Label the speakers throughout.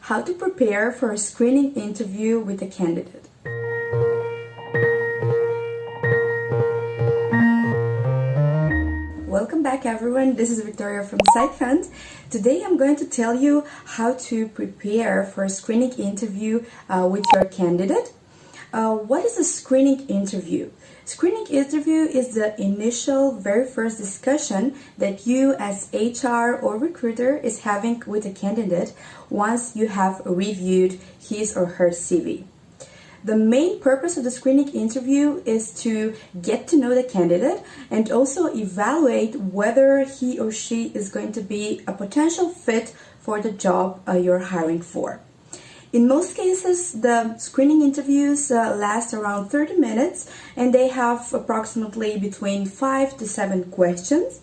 Speaker 1: How to prepare for a screening interview with a candidate. Welcome back everyone, this is Victoria from SiteHunt. Today I'm going to tell you how to prepare for a screening interview with your candidate. What is a screening interview? Screening interview is the initial, very first discussion that you as HR or recruiter is having with a candidate once you have reviewed his or her CV. The main purpose of the screening interview is to get to know the candidate and also evaluate whether he or she is going to be a potential fit for the job you're hiring for. In most cases, the screening interviews last around 30 minutes and they have approximately between 5 to 7 questions.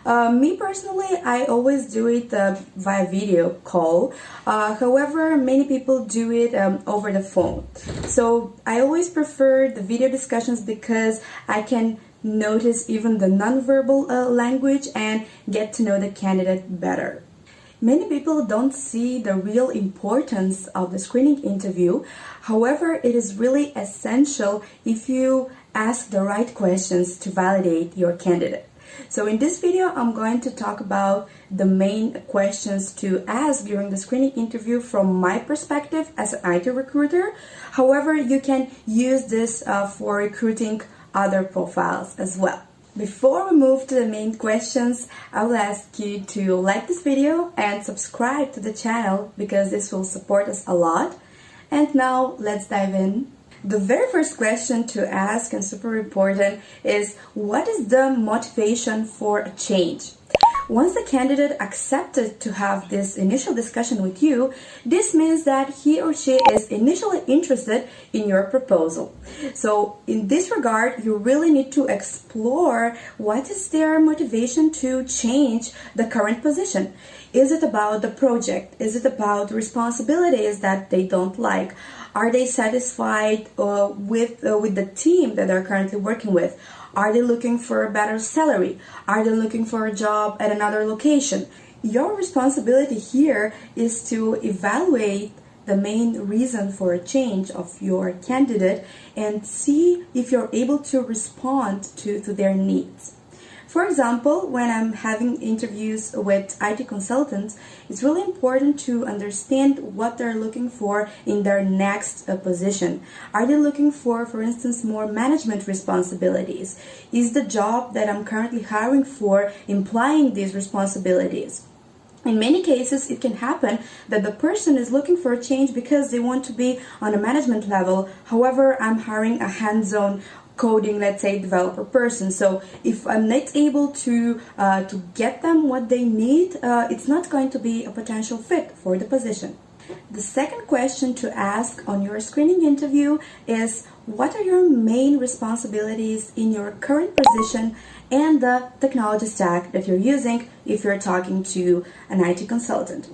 Speaker 1: Me personally, I always do it via video call. However, many people do it over the phone. So I always prefer the video discussions because I can notice even the nonverbal language and get to know the candidate better. Many people don't see the real importance of the screening interview. However, it is really essential if you ask the right questions to validate your candidate. So in this video, I'm going to talk about the main questions to ask during the screening interview from my perspective as an IT recruiter. However, you can use this for recruiting other profiles as well. Before we move to the main questions, I will ask you to like this video and subscribe to the channel because this will support us a lot. And now let's dive in. The very first question to ask, and super important, is what is the motivation for a change? Once the candidate accepted to have this initial discussion with you, this means that he or she is initially interested in your proposal. So in this regard, you really need to explore what is their motivation to change the current position. Is it about the project? Is it about responsibilities that they don't like? Are they satisfied with the team that they're currently working with? Are they looking for a better salary? Are they looking for a job at another location? Your responsibility here is to evaluate the main reason for a change of your candidate and see if you're able to respond to their needs. For example, when I'm having interviews with IT consultants, it's really important to understand what they're looking for in their next position. Are they looking for instance, more management responsibilities? Is the job that I'm currently hiring for implying these responsibilities? In many cases, it can happen that the person is looking for a change because they want to be on a management level. However, I'm hiring a hands-on coding, let's say, developer person. So if I'm not able to get them what they need, it's not going to be a potential fit for the position. The second question to ask on your screening interview is what are your main responsibilities in your current position and the technology stack that you're using if you're talking to an IT consultant.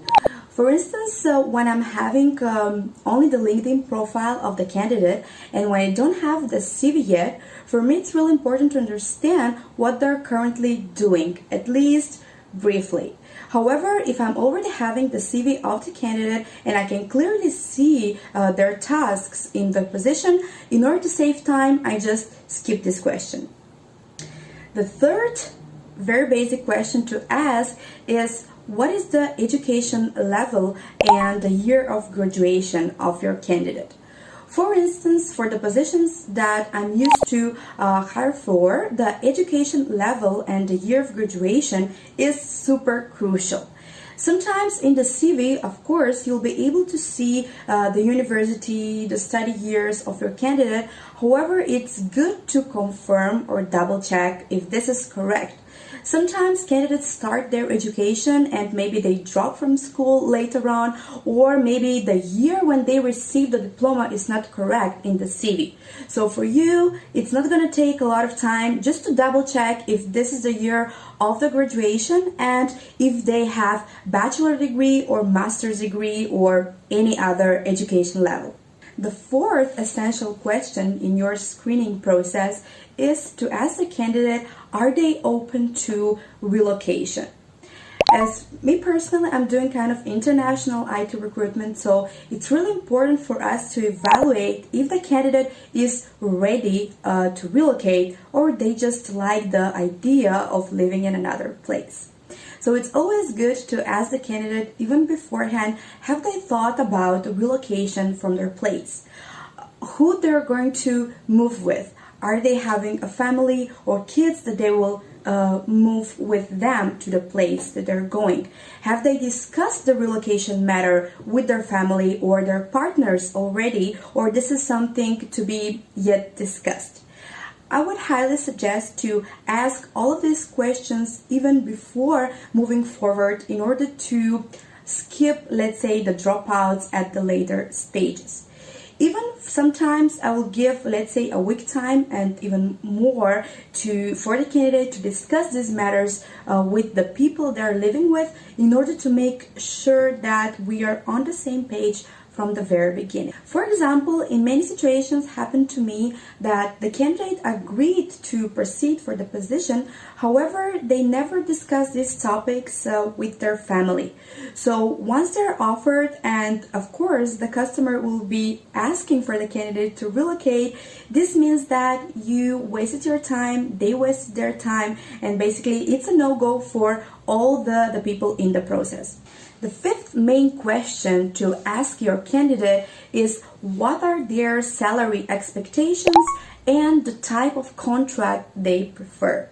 Speaker 1: For instance, when I'm having only the LinkedIn profile of the candidate and when I don't have the CV yet, for me it's really important to understand what they're currently doing, at least briefly. However, if I'm already having the CV of the candidate and I can clearly see their tasks in the position, in order to save time, I just skip this question. The third very basic question to ask is what is the education level and the year of graduation of your candidate? For instance, for the positions that I'm used to hire for, the education level and the year of graduation is super crucial. Sometimes in the CV, of course, you'll be able to see the university, the study years of your candidate. However, it's good to confirm or double check if this is correct. Sometimes candidates start their education and maybe they drop from school later on, or maybe the year when they receive the diploma is not correct in the CV. So for you, it's not going to take a lot of time just to double check if this is the year of the graduation and if they have bachelor degree or master's degree or any other education level. The fourth essential question in your screening process is to ask the candidate, are they open to relocation? As me personally, I'm doing kind of international IT recruitment, so it's really important for us to evaluate if the candidate is ready to relocate, or they just like the idea of living in another place. So it's always good to ask the candidate even beforehand, have they thought about the relocation from their place? Who they're going to move with? Are they having a family or kids that they will move with them to the place that they're going? Have they discussed the relocation matter with their family or their partners already, or this is something to be yet discussed? I would highly suggest to ask all of these questions even before moving forward in order to skip, let's say, the dropouts at the later stages. Even sometimes I will give, let's say, a week time and even more for the candidate to discuss these matters with the people they're living with in order to make sure that we are on the same page from the very beginning. For example, in many situations happened to me that the candidate agreed to proceed for the position, however, they never discussed these topics with their family. So once they're offered, and of course the customer will be asking for the candidate to relocate, this means that you wasted your time, they wasted their time, and basically it's a no-go for all the people in the process. The fifth main question to ask your candidate is what are their salary expectations and the type of contract they prefer.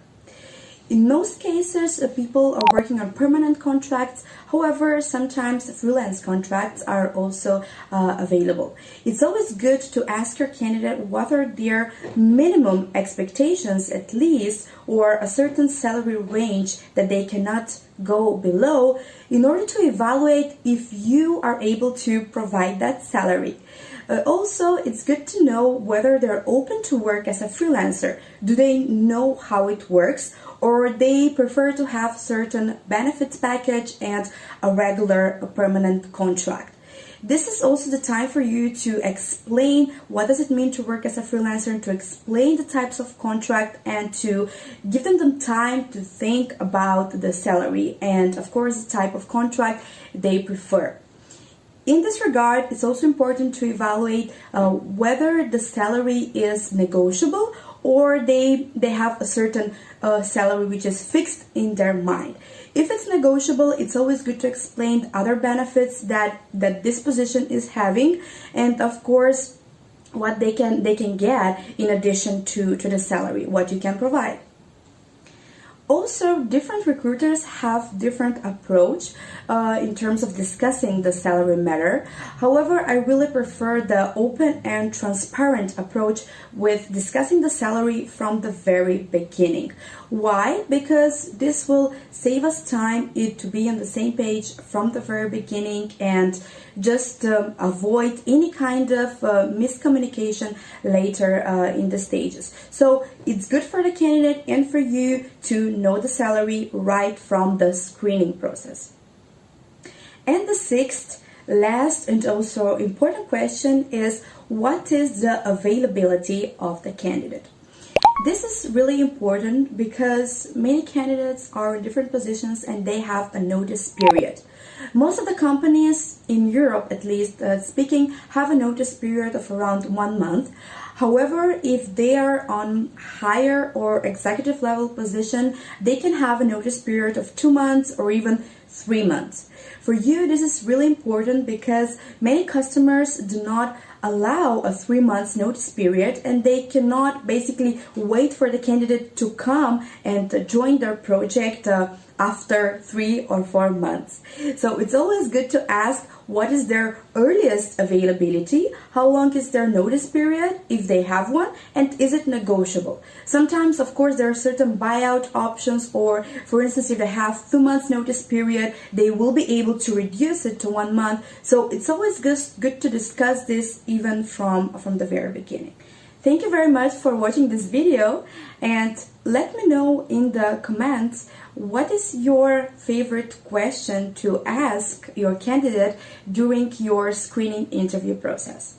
Speaker 1: In most cases, people are working on permanent contracts. However, sometimes freelance contracts are also available. It's always good to ask your candidate what are their minimum expectations at least, or a certain salary range that they cannot go below in order to evaluate if you are able to provide that salary. Also, it's good to know whether they're open to work as a freelancer. Do they know how it works, or they prefer to have certain benefits package and a regular permanent contract? This is also the time for you to explain what does it mean to work as a freelancer, to explain the types of contract, and to give them the time to think about the salary and, of course, the type of contract they prefer. In this regard, it's also important to evaluate whether the salary is negotiable or they have a certain salary which is fixed in their mind. If it's negotiable, it's always good to explain other benefits that this position is having, and of course what they can get in addition to the salary, what you can provide. Also, different recruiters have different approach in terms of discussing the salary matter. However, I really prefer the open and transparent approach with discussing the salary from the very beginning. Why? Because this will save us time to be on the same page from the very beginning and just avoid any kind of miscommunication later in the stages. So it's good for the candidate and for you to know the salary right from the screening process. And the sixth, last and also important question is, what is the availability of the candidate? This is really important because many candidates are in different positions and they have a notice period. Most of the companies in Europe, at least speaking, have a notice period of around 1 month. However, if they are on higher or executive level position, they can have a notice period of 2 months or even 3 months. For you, this is really important because many customers do not allow a 3 months notice period, and they cannot basically wait for the candidate to come and join their project after 3 or 4 months. So it's always good to ask what is their earliest availability, how long is their notice period, if they have one, and is it negotiable. Sometimes, of course, there are certain buyout options, or for instance, if they have 2 months notice period, they will be able to reduce it to 1 month. So it's always good to discuss this even from the very beginning. Thank you very much for watching this video, and let me know in the comments what is your favorite question to ask your candidate during your screening interview process.